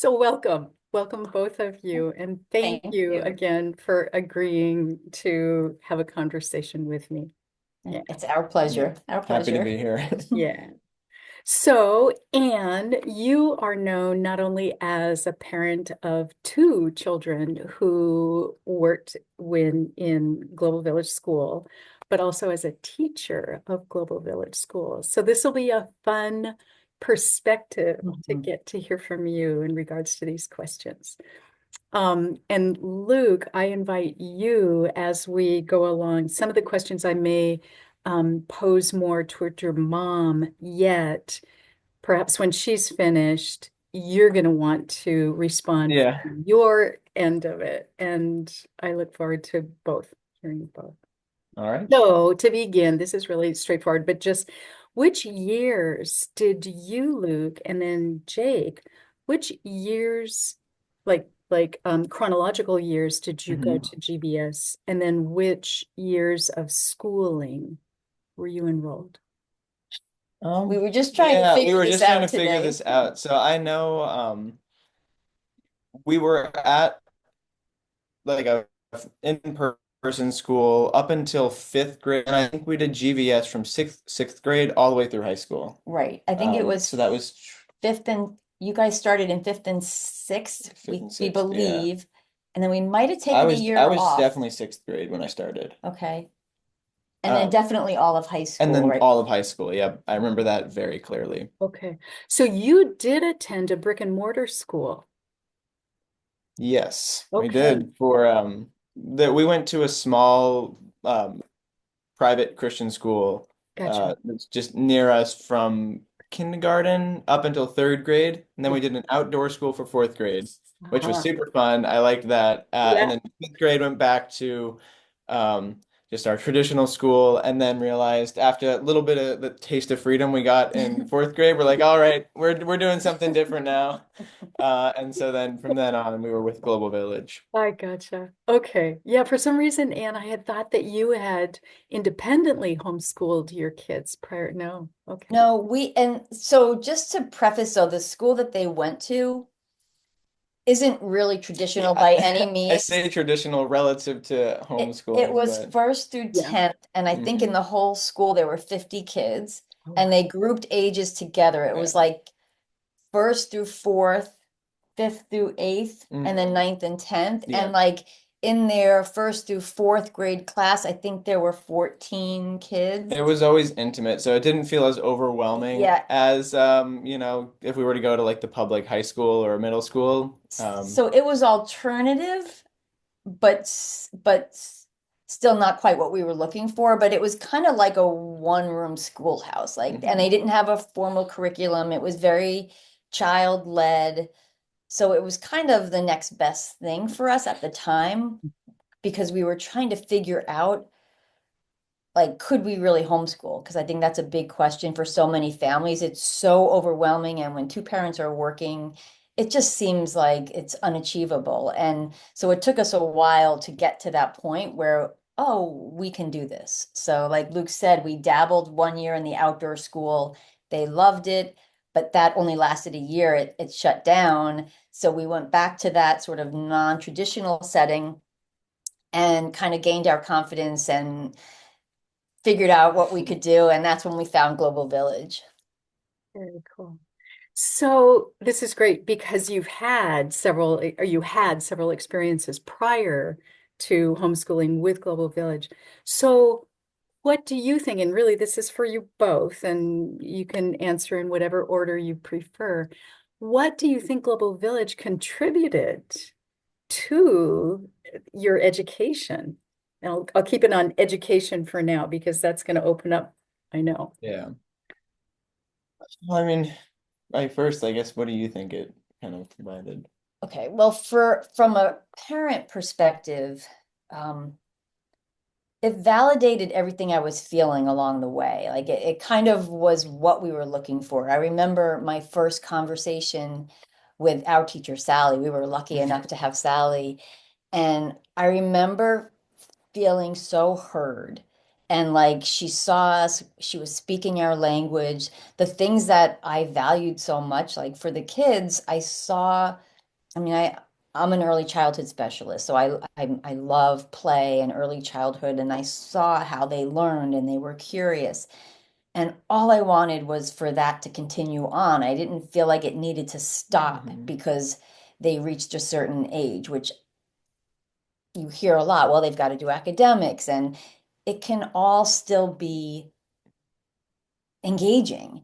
So welcome both of you, and thank Thank you you. again for agreeing to have a conversation with me. Yeah, It's our pleasure. Our Happy to pleasure. be here. yeah. So, Anne, you are known not only as a parent of two children who worked in Global Village School, but also as a teacher of Global Village School. So this will be a fun perspective to Mhm. get to hear from you in regards to these questions. And Luke, I invite you as we go along. Some of the questions I may pose more toward your mom, yet perhaps when she's finished, you're going to want to respond Yeah. from your end of it. And I look forward to both, hearing both. All right. So to begin, this is really straightforward, but just which years did you, Luke, and then Jake, which years, chronological years did you go Mhm. to GBS? And then which years of schooling were you enrolled? We were just trying to Yeah, we figure were this just trying out to figure today. this out. So I know we were at like a in-person school up until fifth grade, and I think we did GVS from sixth grade all the way through high school. Right. I think it So was that was fifth and you guys started in fifth and sixth, fifth and we sixth, yeah. believe. And then we might have I taken a was I year was off. definitely sixth grade when I started. Okay. And then Um, definitely all of high and school, then right? all of high school. Yeah, I remember that very clearly. Okay. So you did attend a brick and mortar school. Yes, we Okay. did for that we went to a small private Christian school Gotcha. that's just near us from kindergarten up until third grade, and then we did an outdoor school for fourth grade, which was Uh-huh. super fun. I liked that. And Yeah. then fifth grade went back to um, just our traditional school, and then realized after a little bit of the taste of freedom we got in fourth grade, we're like, all right, we're doing something different now. And so then from then on, we were with Global Village. I gotcha. Okay. Yeah, for some reason, Anne, I had thought that you had independently homeschooled your kids prior. No. Okay. No, and so just to preface, so the school that they went to isn't really Yeah, traditional by any I means. say traditional relative to It homeschooling, was but first through Yeah. 10th, and I think in mhm. the whole school there were 50 kids, Oh, and they grouped ages together. It Yeah. was like first through fourth, fifth through eighth, and then Mhm. ninth and 10th. Yeah. And like in their first through fourth grade class, I think there were 14 kids. It was always intimate, so it didn't feel as overwhelming Yeah. as if we were to go to like the public high school or middle school. So it was alternative, but still not quite what we were looking for. But it was kind of like a one-room schoolhouse, like, and they Mhm. didn't have a formal curriculum. It was very child-led. So it was kind of the next best thing for us at the time because we were trying to figure out like could we really homeschool? Because I think that's a big question for so many families. It's so overwhelming, and when two parents are working, it just seems like it's unachievable. And so it took us a while to get to that point where, oh, we can do this. So, like Luke said, we dabbled 1 year in the outdoor school. They loved it, but that only lasted a year. It shut down. So we went back to that sort of non-traditional setting and kind of gained our confidence and figured out what we could do, and that's when we found Global Village. very cool. So this is great because you had several experiences prior to homeschooling with Global Village. So what do you think? And really, this is for you both, and you can answer in whatever order you prefer. What do you think Global Village contributed to your education? And I'll keep it on education for now because that's going to open up, I know. Yeah. Well, I mean, first, I guess, what do you think it kind of provided? Okay, well, from a parent perspective, um, it validated everything I was feeling along the way. Like it kind of was what we were looking for. I remember my first conversation with our teacher, Sally. We were lucky enough to have Sally. And I remember feeling so heard. And like she saw us, she was speaking our language, the things that I valued so much. Like for the kids, I saw I mean, I'm an early childhood specialist, so I love play and early childhood, and I saw how they learned and they were curious. And all I wanted was for that to continue on. I didn't feel like it needed to stop Mhm. because they reached a certain age, which you hear a lot. Well, they've got to do academics, and it can all still be engaging.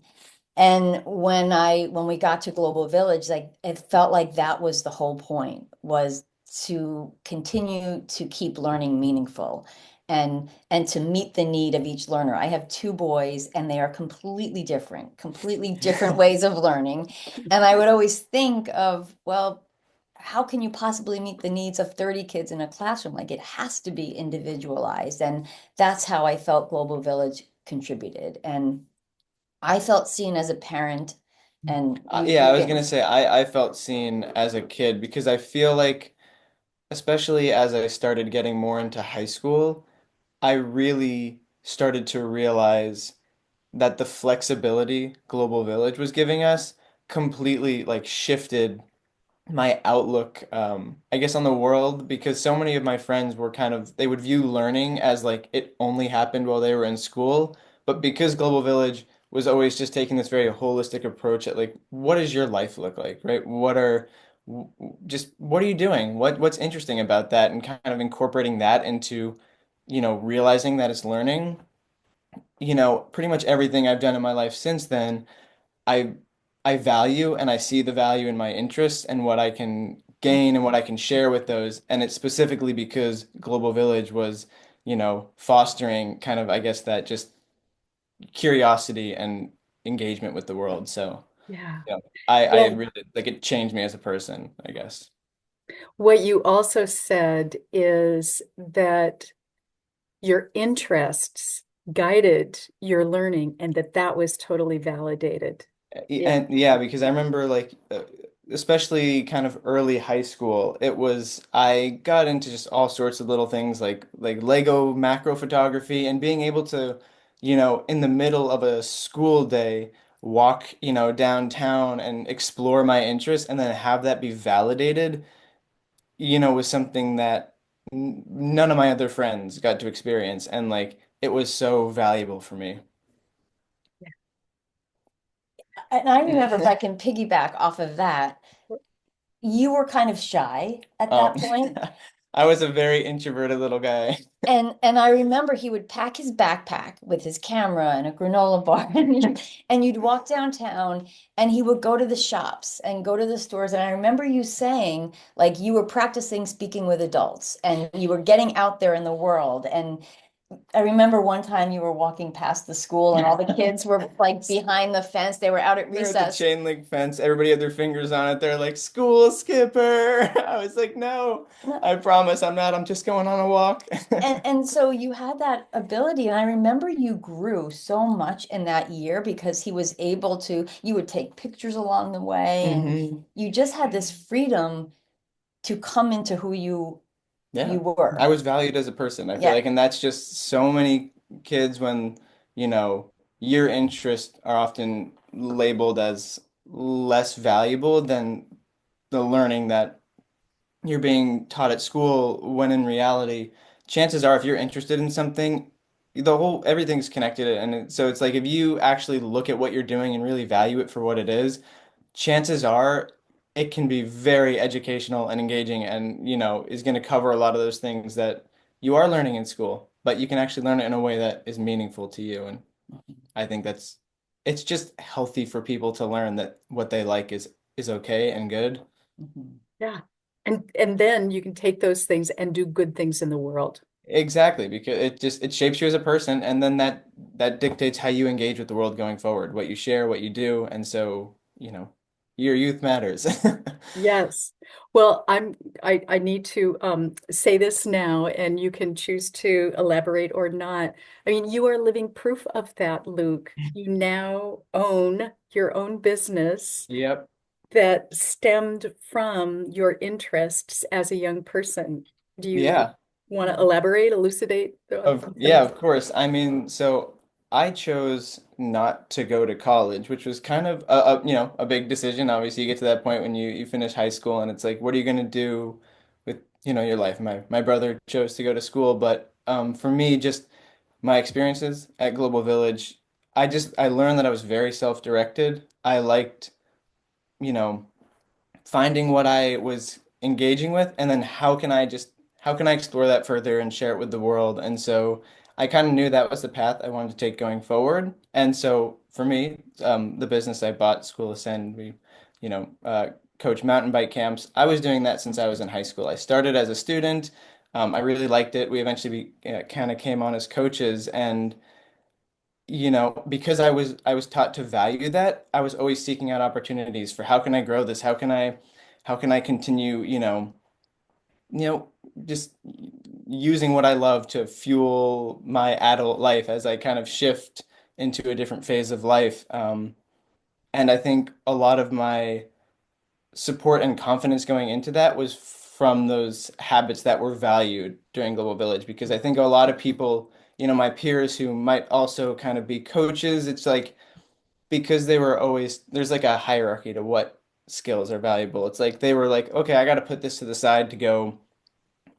And when we got to Global Village, like it felt like that was the whole point, was to continue to keep learning meaningful and to meet the need of each learner. I have two boys and they are completely different ways of learning. And I would always think of, well, how can you possibly meet the needs of 30 kids in a classroom? Like it has to be individualized. And that's how I felt Global Village contributed. And I felt seen as a parent, and Yeah, you I was get gonna say I felt seen as a kid because I feel like, especially as I started getting more into high school, I really started to realize that the flexibility Global Village was giving us completely like shifted my outlook, I guess, on the world, because so many of my friends were kind of, they would view learning as like it only happened while they were in school. But because Global Village was always just taking this very holistic approach at like, what does your life look like, right? Just what are you doing? What's interesting about that? And kind of incorporating that into, realizing that it's learning. Pretty much everything I've done in my life since then, I I value and I see the value in my interests and what I can gain and what I can share with those. And it's specifically because Global Village was, fostering kind of, I guess, that just curiosity and engagement with the world. So, Yeah. I Well, really like it changed me as a person, I guess. what you also said is that your interests guided your learning and that that was totally validated. Yeah. And yeah, because I remember like especially kind of early high school, I got into just all sorts of little things like Lego macro photography and being able to, in the middle of a school day, walk, downtown and explore my interests and then have that be validated, was something that none of my other friends got to experience, and like it was so valuable for me. and I remember if I can piggyback off of that, you were kind of shy at Um, that point. I was a very introverted little guy. And I remember he would pack his backpack with his camera and a granola bar, and you'd walk downtown, and he would go to the shops and go to the stores. And I remember you saying, like, you were practicing speaking with adults, and you were getting out there in the world. And I remember one time you were walking past the school, and all the kids were like behind the fence. They were out at They're at the recess. chain link fence. Everybody had their fingers on it. They're like, "School skipper." I was like, "No, I promise I'm not. I'm just going on a walk." And so you had that ability, and I remember you grew so much in that year because he was able to, you would take pictures along the way, and hmm you just had this freedom to come into who Yeah. you I were. was valued as a person, I feel Yeah. like, and that's just so many kids when, your interests are often labeled as less valuable than the learning that you're being taught at school, when in reality, chances are if you're interested in something, everything's connected. And so it's like if you actually look at what you're doing and really value it for what it is, chances are it can be very educational and engaging and, is going to cover a lot of those things that you are learning in school, but you can actually learn it in a way that is meaningful to you. And I think it's just healthy for people to learn that what they like is okay and good. Mhm. Yeah. And then you can take those things and do good things in the world. Exactly, because it shapes you as a person, and then that dictates how you engage with the world going forward, what you share, what you do, and so, your youth matters. Yes. Well, I need to say this now, and you can choose to elaborate or not. I mean, you are living proof of that, Luke. You now own your own business Yep. that stemmed from your interests as a young person. Do you Yeah. want to elaborate, elucidate on some Yeah, of of course. I mean, so I chose not to go to college, which was kind of a big decision. Obviously, you get to that point when you finish high school and it's like, what are you going to do with, your life? My brother chose to go to school, but for me, just my experiences at Global Village, I learned that I was very self-directed. I liked, you know, finding what I was engaging with, and then how can I explore that further and share it with the world? And so I kind of knew that was the path I wanted to take going forward. And so for me, the business I bought, School Ascend, we, you know, uh, coach mountain bike camps. I was doing that since I was in high school. I started as a student. I really liked it. We eventually kind of came on as coaches, and because I was taught to value that, I was always seeking out opportunities for how can I grow this? How can I continue, you know, just using what I love to fuel my adult life as I kind of shift into a different phase of life. And I think a lot of my support and confidence going into that was from those habits that were valued during Global Village, because I think a lot of people, my peers who might also kind of be coaches, it's like because there's like a hierarchy to what skills are valuable. It's like they were like, okay, I got to put this to the side to go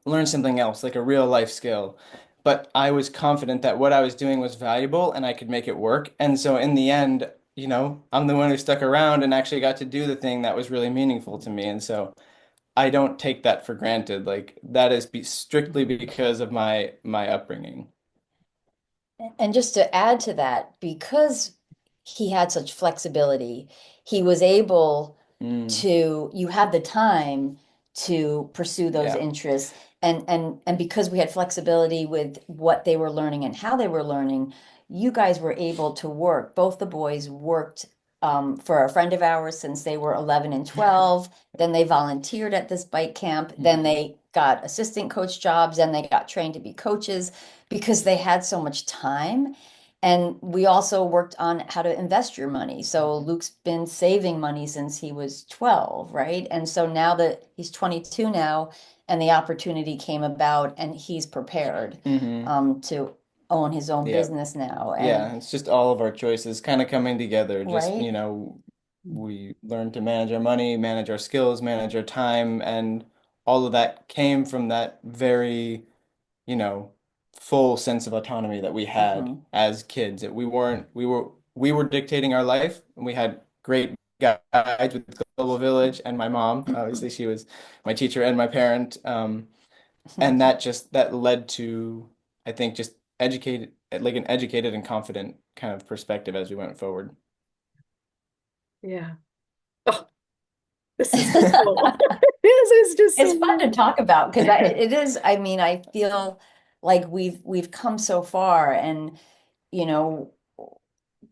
learn something else, like a real life skill. But I was confident that what I was doing was valuable and I could make it work. And so in the end, I'm the one who stuck around and actually got to do the thing that was really meaningful to me. And so I don't take that for granted. Like that is strictly because of my upbringing. And just to add to that, because he had such flexibility, he was able Mm, to, you had the time to pursue those yeah. interests. And because we had flexibility with what they were learning and how they were learning, you guys were able to work. Both the boys worked for a friend of ours since they were 11 and 12. Then they volunteered at this bike camp. Then Mhm. they got assistant coach jobs. Then they got trained to be coaches because they had so much time. And we also worked on how to invest your money. So Luke's been saving money since he was 12, right? And so now that he's 22 now, and the opportunity came about, and he's prepared Hmm. to own his own Yeah. business now. And Yeah, it's just all of our choices kind of coming together. Just, right, we learn to manage our money, manage our skills, manage our time, and all of that came from that very, you know, full sense of autonomy that we had mhm. as kids. That we weren't, we were dictating our life, and we had great guides with Global Village and my mom. Obviously, she was my teacher and my parent. And that led to, I think, just an educated and confident kind of perspective as we went forward. Yeah. Oh, this is so cool. This is just It's so fun to cool. talk about because it is, I mean, I feel like we've come so far, and you know,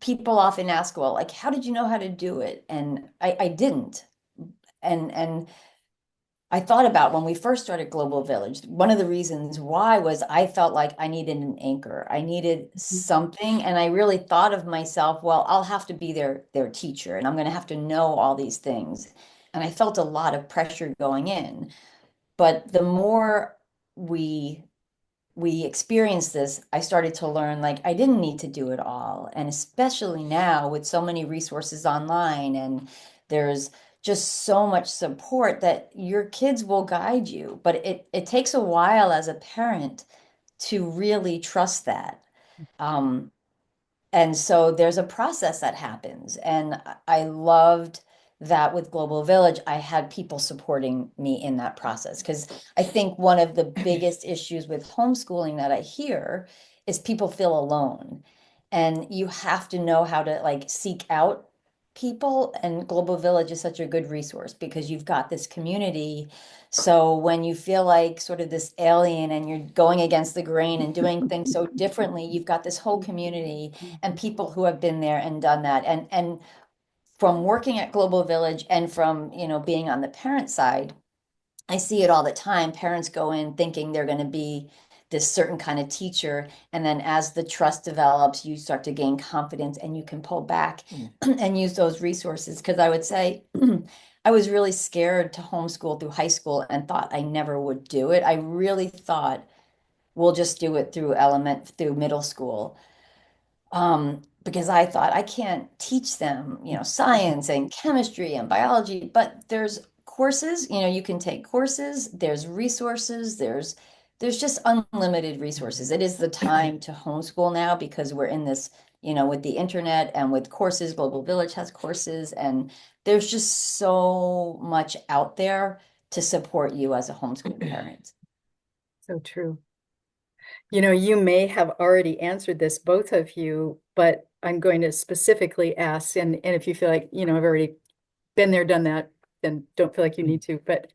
people often ask, well, like, how did you know how to do it? And I didn't. And I thought about when we first started Global Village, one of the reasons why was I felt like I needed an anchor. I needed something. And I really thought of myself, well, I'll have to be their teacher and I'm going to have to know all these things. And I felt a lot of pressure going in. But the more we we experienced this, I started to learn like I didn't need to do it all. And especially now with so many resources online, and there's just so much support that your kids will guide you. But it takes a while as a parent to really trust that. Um, and so there's a process that happens. And I loved that with Global Village, I had people supporting me in that process. Because I think one of the biggest issues with homeschooling that I hear is people feel alone. And you have to know how to like seek out people. And Global Village is such a good resource because you've got this community. So when you feel like sort of this alien and you're going against the grain and doing things so differently, you've got this whole community and people who have been there and done that. And from working at Global Village and from, being on the parent side, I see it all the time. Parents go in thinking they're going to be this certain kind of teacher. And then as the trust develops, you start to gain confidence and you can pull back Mm. and use those resources. Because I would say I was really scared to homeschool through high school and thought I never would do it. I really thought we'll just do it through middle school. Because I thought I can't teach them, science and chemistry and biology, but there's courses, you can take courses, there's resources, there's just unlimited resources. It is the time to homeschool now because we're in this, with the internet and with courses, Global Village has courses, and there's just so much out there to support you as a homeschool parent. So true. You may have already answered this, both of you, but I'm going to specifically ask, and if you feel like, I've already been there, done that, then don't feel like you need to. But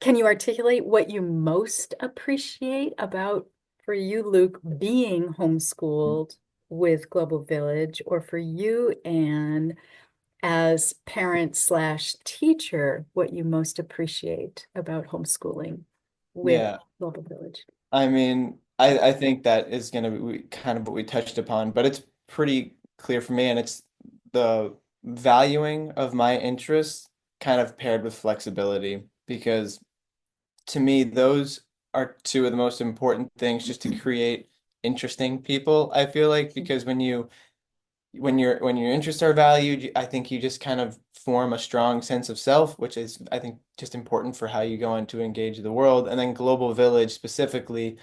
can you articulate what you most appreciate about, for you, Luke, being homeschooled with Global Village, or for you, Anne, as parent slash teacher, what you most appreciate about homeschooling with Yeah. Global Village? I mean, I think that is going to be kind of what we touched upon, but it's pretty clear for me, and it's the valuing of my interests kind of paired with flexibility, because to me, those are two of the most important things just to create interesting people, I feel like, because when your interests are valued, I think you just kind of form a strong sense of self, which is, I think, just important for how you go on to engage the world. And then Global Village specifically,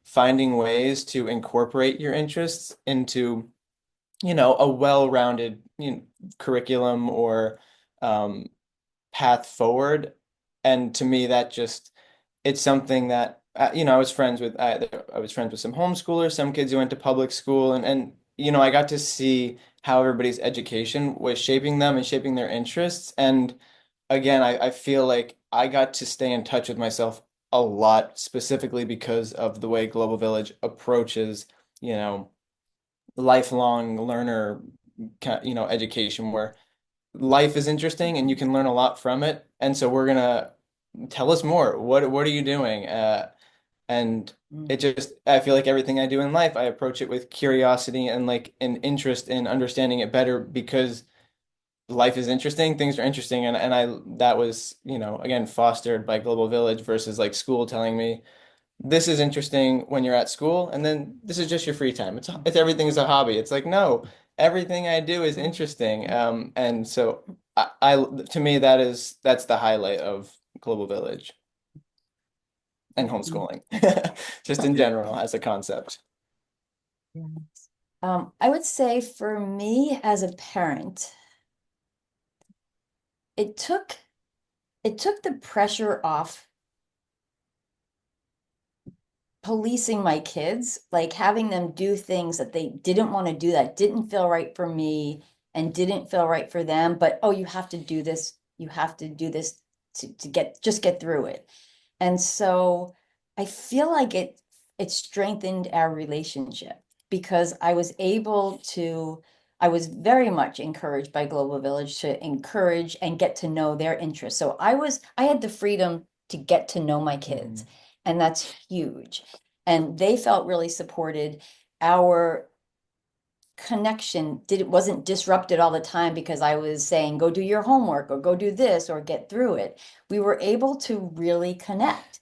finding ways to incorporate your interests into, a well-rounded, curriculum or um, path forward. And to me, that just it's something that I was friends with some homeschoolers, some kids who went to public school, and I got to see how everybody's education was shaping them and shaping their interests. And again, I feel like I got to stay in touch with myself a lot, specifically because of the way Global Village approaches, you know, lifelong learner, education, where life is interesting and you can learn a lot from it. And so we're gonna tell us more. What are you doing? And Mm. it just I feel like everything I do in life, I approach it with curiosity and like an interest in understanding it better, because life is interesting, things are interesting, and I that was, again, fostered by Global Village versus like school telling me this is interesting when you're at school, and then this is just your free time. It's everything is a hobby. It's like, no, everything I do is interesting. And so I to me that's the highlight of Global Village and homeschooling, just in general as a concept. I would say for me as a parent, it took it took the pressure off policing my kids, like having them do things that they didn't want to do, that didn't feel right for me and didn't feel right for them. But oh, you have to do this, you have to do this to get through it. And so I feel like it strengthened our relationship because I was very much encouraged by Global Village to encourage and get to know their interests. So I had the freedom to get to know my kids, Mhm. and that's huge. And they felt really supported. Our connection wasn't disrupted all the time because I was saying, go do your homework or go do this or get through it. We were able to really connect.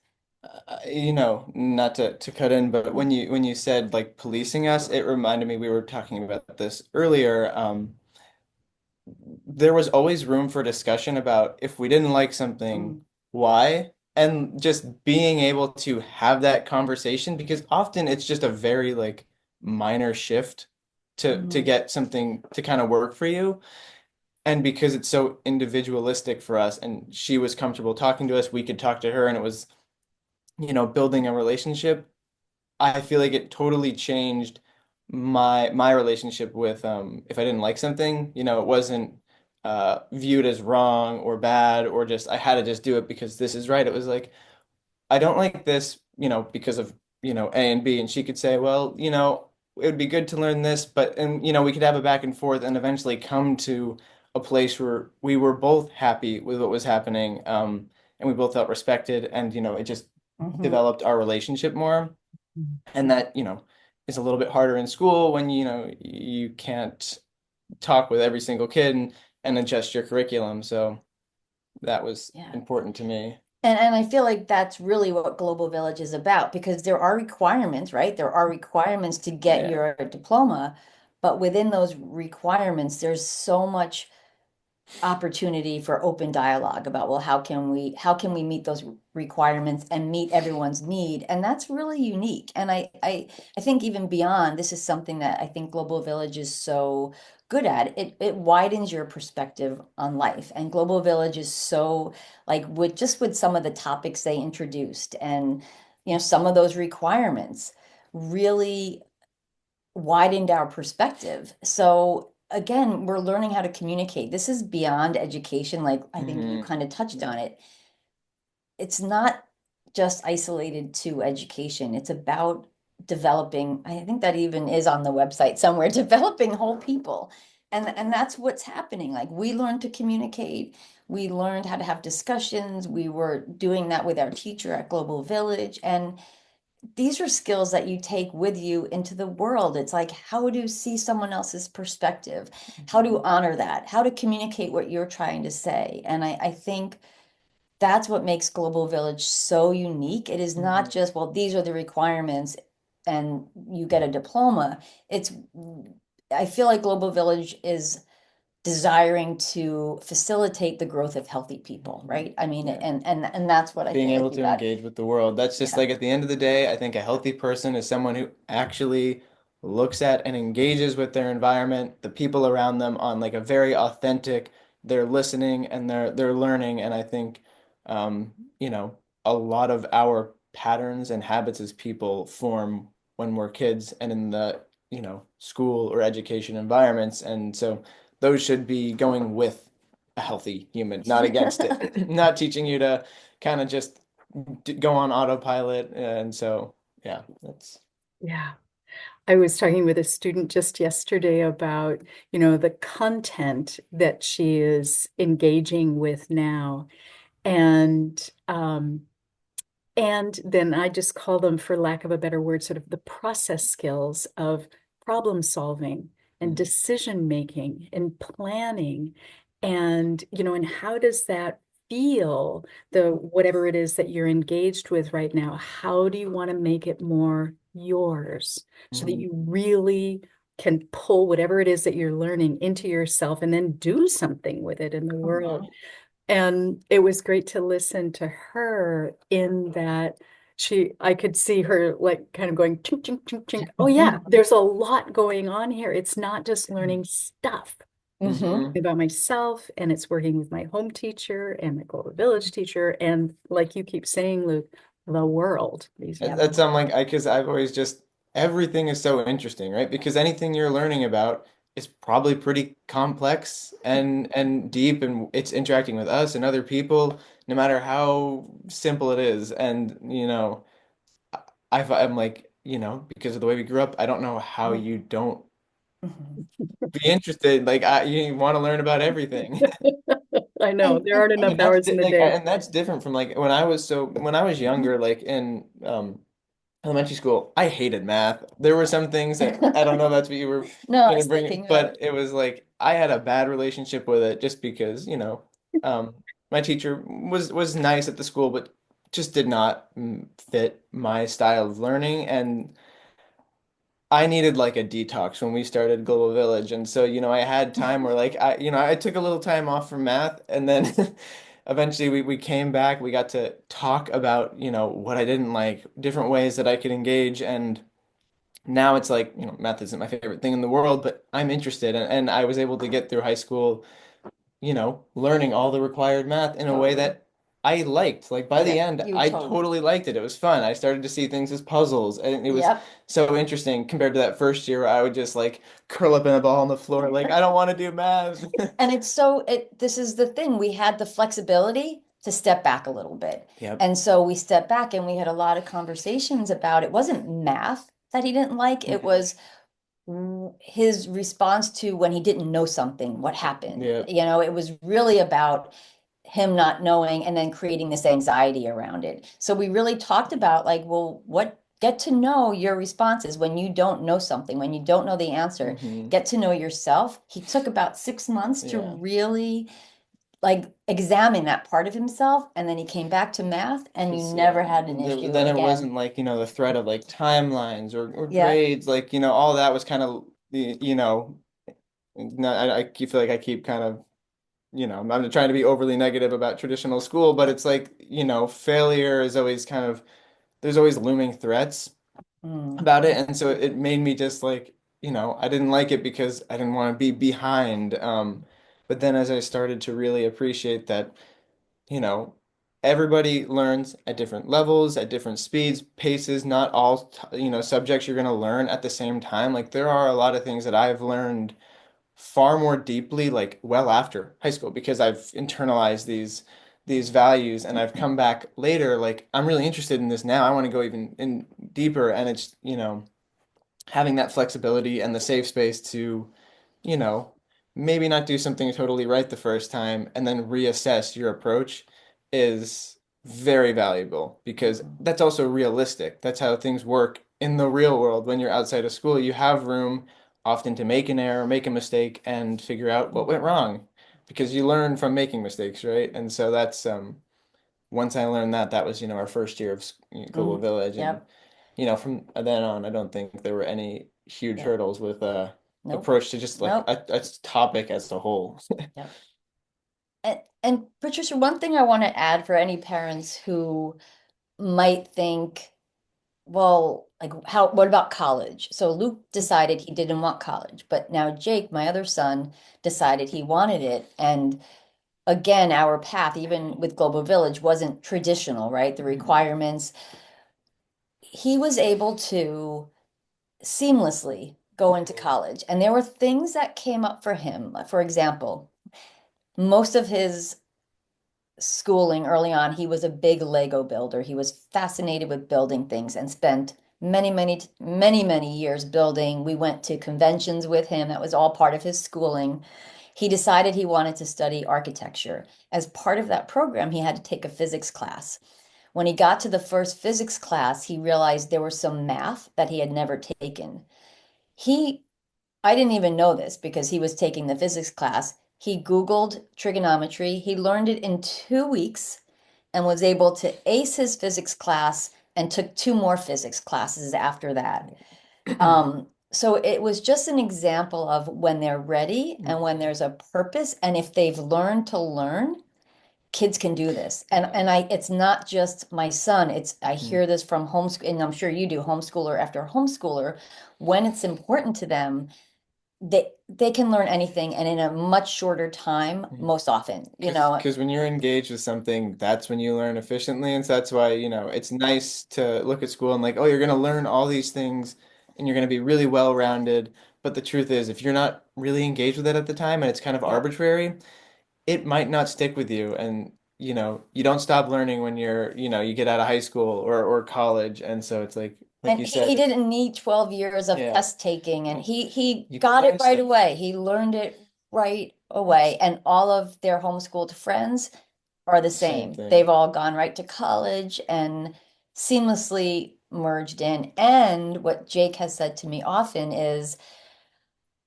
Not to cut in, but when you said like policing us, it reminded me we were talking about this earlier. There was always room for discussion about if we didn't like something, Mm, why, and just being able to have that conversation, because often it's just a very like minor shift to mhm, get something to kind of work for you. And because it's so individualistic for us, and she was comfortable talking to us, we could talk to her, and it was, building a relationship. I feel like it totally changed my relationship with if I didn't like something, it wasn't viewed as wrong or bad, or just I had to just do it because this is right. It was like, I don't like this, because of, A and B, and she could say, well, it would be good to learn this, but and we could have a back and forth and eventually come to a place where we were both happy with what was happening, and we both felt respected, and it just mhm. developed our relationship more. And that, is a little bit harder in school when, you can't talk with every single kid and adjust your curriculum. So that was Yeah. important to me. And I feel like that's really what Global Village is about because there are requirements, right? There are requirements to get Yeah. your diploma, but within those requirements, there's so much opportunity for open dialogue about, well, how can we meet those requirements and meet everyone's need? And that's really unique. And I think even beyond, this is something that I think Global Village is so good at. It widens your perspective on life. And Global Village is so, like, with some of the topics they introduced, and some of those requirements really widened our perspective. So again, we're learning how to communicate. This is beyond education. Like, I think you kind of touched on it. It's not just isolated to education. It's about developing, I think that even is on the website somewhere, developing whole people. And that's what's happening. Like, we learned to communicate. We learned how to have discussions. We were doing that with our teacher at Global Village. And these are skills that you take with you into the world. It's like, how to see someone else's perspective, how to honor that, how to communicate what you're trying to say. And I think that's what makes Global Village so unique. It is not just, well, these are the requirements and you get a diploma. It's, I feel like Global Village is desiring to facilitate the growth of healthy people, right? I mean, Yeah. and that's what I Being feel able like you to got. engage with the world. That's just Yeah. like at the end of the day, I think a healthy person is someone who actually looks at and engages with their environment, the people around them on like a very authentic, they're listening and they're learning. And I think you know, a lot of our patterns and habits as people form when we're kids and in the, school or education environments. And so those should be going with a healthy human, not against it. Not teaching you to kind of just go on autopilot. And so, yeah, that's. Yeah. I was talking with a student just yesterday about, the content that she is engaging with now. And and then I just call them, for lack of a better word, sort of the process skills of problem solving and Mhm. decision making and planning. And how does that feel, the whatever it is that you're engaged with right now? How do you want to make it more yours so that Mhm. you really can pull whatever it is that you're learning into yourself and then do something with it in the world? Mhm. And it was great to listen to her in that I could see her like kind of going chink, chink, chink, chink. Oh yeah, there's a lot going on here. It's not just learning stuff Mhm. Mhm. about myself, and it's working with my home teacher and my Global Village teacher. And like you keep saying, Luke, the world, these Yep. That's I'm like because I've always just everything is so interesting, right? Because anything you're learning about is probably pretty complex and deep, and it's interacting with us and other people, no matter how simple it is. And I'm like, because of the way we grew up, I don't know how you don't Mhm. be interested. Like you want to learn about everything. I know there aren't enough And that's hours in the like day. and that's different from like when I was younger, like in elementary school, I hated math. There were some things that I don't know if that's what you were No, I gonna was bring, thinking about but it was like I had a bad relationship with it just because, um, my teacher was nice at the school, but just did not fit my style of learning, and I needed like a detox when we started Global Village. And so, I had time where like I took a little time off from math and then eventually we came back, we got to talk about, what I didn't like, different ways that I could engage. And now it's like, math isn't my favorite thing in the world, but I'm interested. And I was able to get through high school, learning all the required math in a way that I liked. Like by the Yep, end, you I totally. totally liked it. It was fun. I started to see things as puzzles, and it was Yep. so interesting compared to that first year where I would just like curl up in a ball on the floor, like I don't want to do math. And this is the thing. We had the flexibility to step back a little bit. Yep. And so we stepped back and we had a lot of conversations about, it wasn't math that he didn't like, it Mhm. was his response to when he didn't know something, what happened. Yep. It was really about him not knowing and then creating this anxiety around it. So we really talked about, like, well, get to know your responses when you don't know something, when you don't know the answer, Hmm. get to know yourself. He took about 6 months to Yeah. really like examine that part of himself, and then he came back to math and you 'Cause never had an issue then it again. wasn't like, the threat of like timelines or Yep. grades, like, all that was kind of you know, I feel like I keep kind of, I'm not trying to be overly negative about traditional school, but it's like, failure is always kind of, there's always looming threats Mm. about it. And so it made me just like, I didn't like it because I didn't want to be behind. But then as I started to really appreciate that, you know, everybody learns at different levels, at different speeds, paces, not all, subjects you're going to learn at the same time. Like there are a lot of things that I've learned far more deeply, like well after high school, because I've internalized these values and I've come back later, like I'm really interested in this now. I want to go even in deeper. And it's, having that flexibility and the safe space to, you know, maybe not do something totally right the first time and then reassess your approach is very valuable because that's also realistic. That's how things work in the real world. When you're outside of school, you have room often to make an error, make a mistake, and figure out what went wrong because you learn from making mistakes, right? And so that's once I learned that, that was, our first year of Global Mm. Village. And, Yep. from then on, I don't think there were any huge Yep. hurdles with Nope. approach to just like Nope. a topic as a whole. Yep. And Patricia, one thing I want to add for any parents who might think, well, like what about college? So Luke decided he didn't want college, but now Jake, my other son, decided he wanted it. And again, our path, even with Global Village, wasn't traditional, right? The requirements. He was able to seamlessly go into college. And there were things that came up for him. For example, most of his schooling early on, he was a big Lego builder. He was fascinated with building things and spent many years building. We went to conventions with him. That was all part of his schooling. He decided he wanted to study architecture. As part of that program, he had to take a physics class. When he got to the first physics class, he realized there was some math that he had never taken. He I didn't even know this because he was taking the physics class. He Googled trigonometry. He learned it in 2 weeks and was able to ace his physics class and took two more physics classes after that. So it was just an example of when they're ready and when there's a purpose, and if they've learned to learn, kids can do this. And it's not just my son, it's I hear this from homeschool, and I'm sure you do, homeschooler after homeschooler. When it's important to them, they can learn anything and in a much shorter time most often, Because when you're engaged with something, that's when you learn efficiently. And so that's why, it's nice to look at school and like, oh, you're going to learn all these things and you're going to be really well-rounded. But the truth is, if you're not really engaged with it at the time and it's kind of Yeah. arbitrary, it might not stick with you. And, you don't stop learning when you get out of high school or college. And so it's like And you he said, didn't need 12 years of yeah, test taking, and he you can got it learn right stuff. away. He learned it right away. And all of their homeschooled friends are the Same same. thing. They've all gone right to college and seamlessly merged in. And what Jake has said to me often is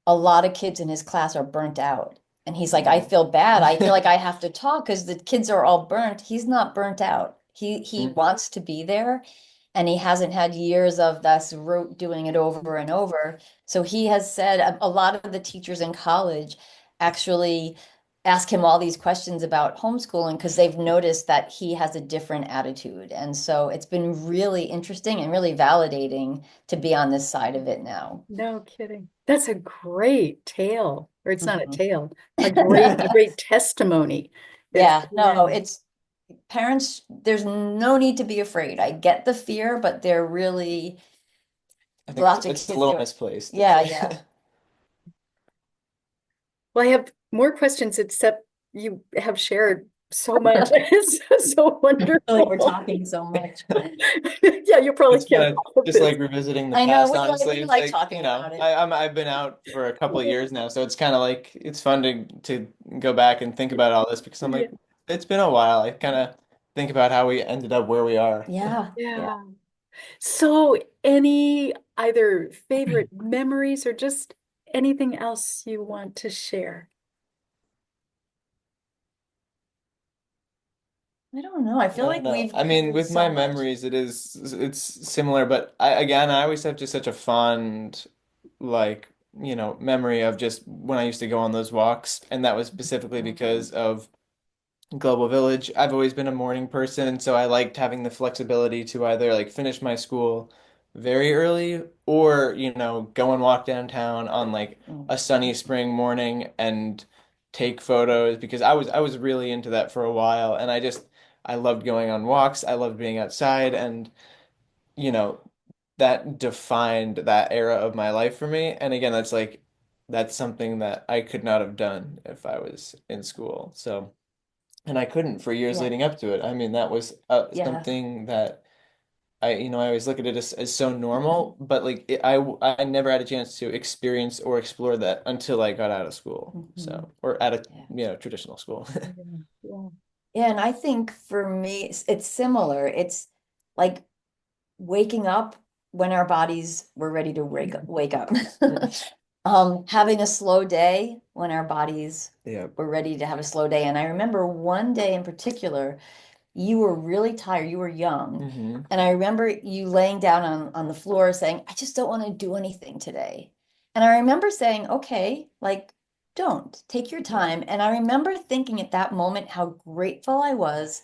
a lot of kids in his class are burnt out. And he's like, I Mm. feel bad. I feel like I have to talk because the kids are all burnt. He's not burnt out. He Mm. wants to be there, and he hasn't had years of this rote doing it over and over. So he has said a lot of the teachers in college actually ask him all these questions about homeschooling because they've noticed that he has a different attitude. And so it's been really interesting and really validating to be on this side of it now. No kidding. That's a great tale, or it's not a Mhm. tale, a great testimony. It's Yeah, yeah, no, it's parents, there's no need to be afraid. I get the fear, but they're really I think lots of it's a kids little do it. misplaced. Yeah, yeah. well, I have more questions, except you have shared so much. It's so Really, we're wonderful. talking so much. Yeah, you probably It's can't kind of all of just this. like revisiting the I know past, honestly. we It's like like, talking about it. I've been out for a couple of years now, so it's kind of like it's fun to go back and think about all this because I'm Yeah. like, it's been a while. I kind of think about how we ended up where we are. Yeah, yeah. Yeah. So, any either favorite memories or just anything else you want to share? I don't know. I I feel don't like know. we've I mean, covered with my so much. memories, it's similar, but I always have just such a fond like memory of just when I used to go on those walks, and that was specifically because of Global Village. I've always been a morning person, so I liked having the flexibility to either like finish my school very early or, go and walk downtown on like Mm. a sunny spring morning and take photos because I was really into that for a while and I loved going on walks. I loved being outside and, you know, that defined that era of my life for me. And again, that's something that I could not have done if I was in school. So and I couldn't for years Yeah. leading up to it. I mean, that was Yeah. something that I always look at it as so normal, but like I never had a chance to experience or explore that until I got out of school. Mhm. So, or at a, Yeah. traditional school. Yeah. Yeah. Yeah, and I think for me, it's similar. It's like waking up when our bodies were ready to wake up. Having a slow day when our bodies Yeah. were ready to have a slow day. And I remember one day in particular, you were really tired, you were young. Hmm. And I remember you laying down on the floor saying, I just don't want to do anything today. And I remember saying, okay, like, don't take your time. And I remember thinking at that moment how grateful I was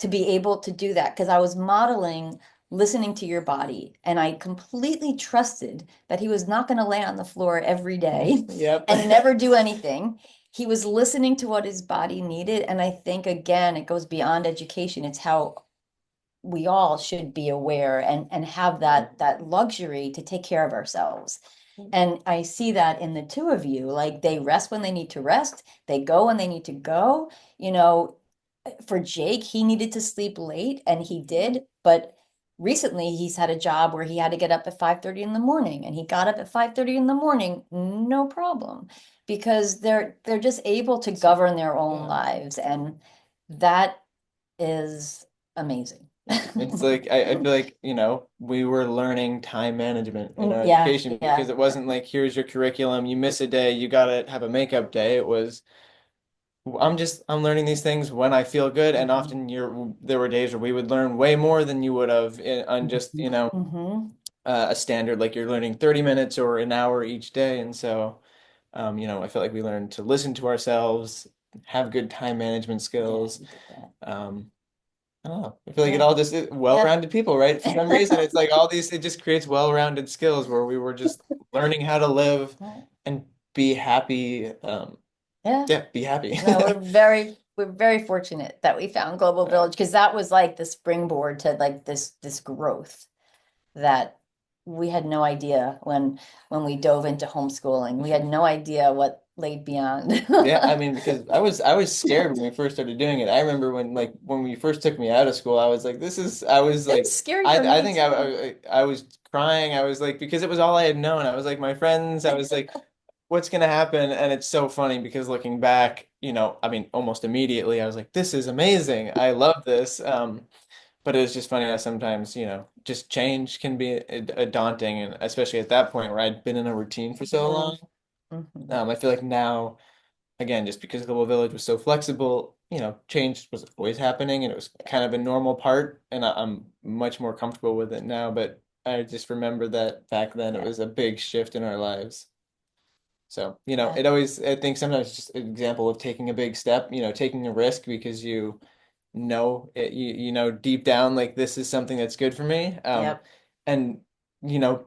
to be able to do that because I was modeling listening to your body. And I completely trusted that he was not going to lay on the floor every day Yep. and never do anything. He was listening to what his body needed. And I think, again, it goes beyond education. It's how we all should be aware and have that luxury to take care of ourselves. And I see that in the two of you, like they rest when they need to rest, they go when they need to go. You know, for Jake, he needed to sleep late and he did, but recently he's had a job where he had to get up at 5:30 in the morning and he got up at 5:30 in the morning, no problem, because they're just able to govern their own Yeah. lives and that is amazing. It's like I feel like, we were learning time management in our Yeah, education yeah. because it wasn't like here's your curriculum, you miss a day, you gotta have a makeup day. It was I'm learning these things when I feel good, and Mhm. often there were days where we would learn way more than you would have on just, Mhm. a standard like you're learning 30 minutes or an hour each day. And so, I feel like we learned to listen to ourselves, have good time management Yeah, skills. he did that. I don't know. I feel like it Yeah. all just Yeah. well-rounded people, right? For some reason, it's like all these, it just creates well-rounded skills where we were just learning how to live and be happy. Yeah. Yeah, be happy. No, we're very fortunate that we found Global Village because that was like the springboard to like this growth that we had no idea when we dove into homeschooling. We had no idea what laid beyond. Yeah, I mean, because I was scared when we first started doing it. I remember when we first took me out of school, I was like, I was It like, was scary I for I me think too. I was crying. I was like, because it was all I had known. I was like my friends. I was like, what's gonna happen? And it's so funny because looking back, I mean, almost immediately, I was like, this is amazing. I love this. But it's just funny how sometimes, just change can be a daunting, and especially at that point where I'd been in a routine for so long. Mhm. I feel like now again, just because Global Village was so flexible, change was always happening and it was kind of a normal part, and I'm much more comfortable with it now. But I just remember that back then it Yeah. was a big shift in our lives. So, Yeah. I think sometimes it's just an example of taking a big step, taking a risk because you know it, deep down like this is something that's good for me. Yep. And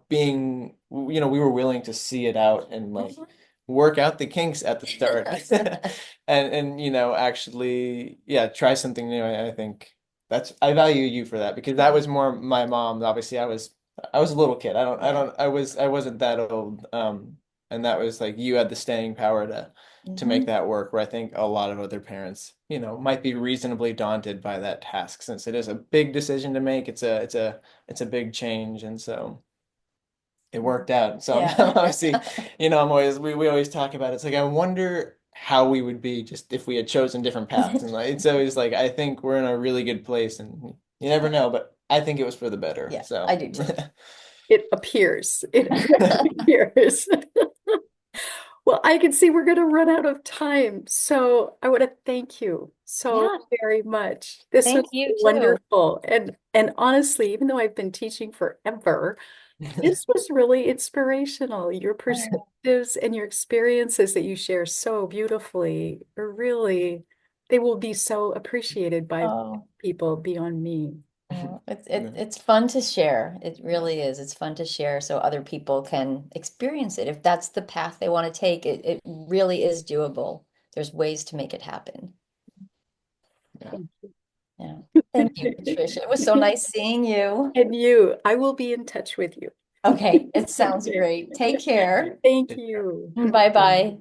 being we were willing to see it out and like work out the kinks at the start and actually yeah try something new. I think I value you for that because that was more my mom. Obviously I was a little kid. Yeah. I wasn't that old. And that was like you had the staying power to make Mhm. that work, where I think a lot of other parents, might be reasonably daunted by that task since it is a big decision to make. It's a big change, and so it worked out. So I'm Yeah. obviously, we always talk about it. It's like I wonder how we would be just if we had chosen different paths. And like it's always like I think we're in a really good place, and you never know, but I think it was for the better. Yeah, I So do too. It appears. It appears. Well, I can see we're going to run out of time. So I want to thank you so Yeah, very much. This was thank you too. wonderful. And honestly, even though I've been teaching forever, this was really inspirational. Your Oh, perspectives and your experiences that you share so beautifully are really, they will be so appreciated by oh, people beyond me. No. it's fun to share. It really is. It's fun to share so other people can experience it. If that's the path they want to take, it really is doable. There's ways to make it happen. Yeah. Thank you. Yeah. Thank you, Patricia. It was so nice seeing you. And you, I will be in touch with you. Okay, it sounds great. Take care. Thank you. Bye bye.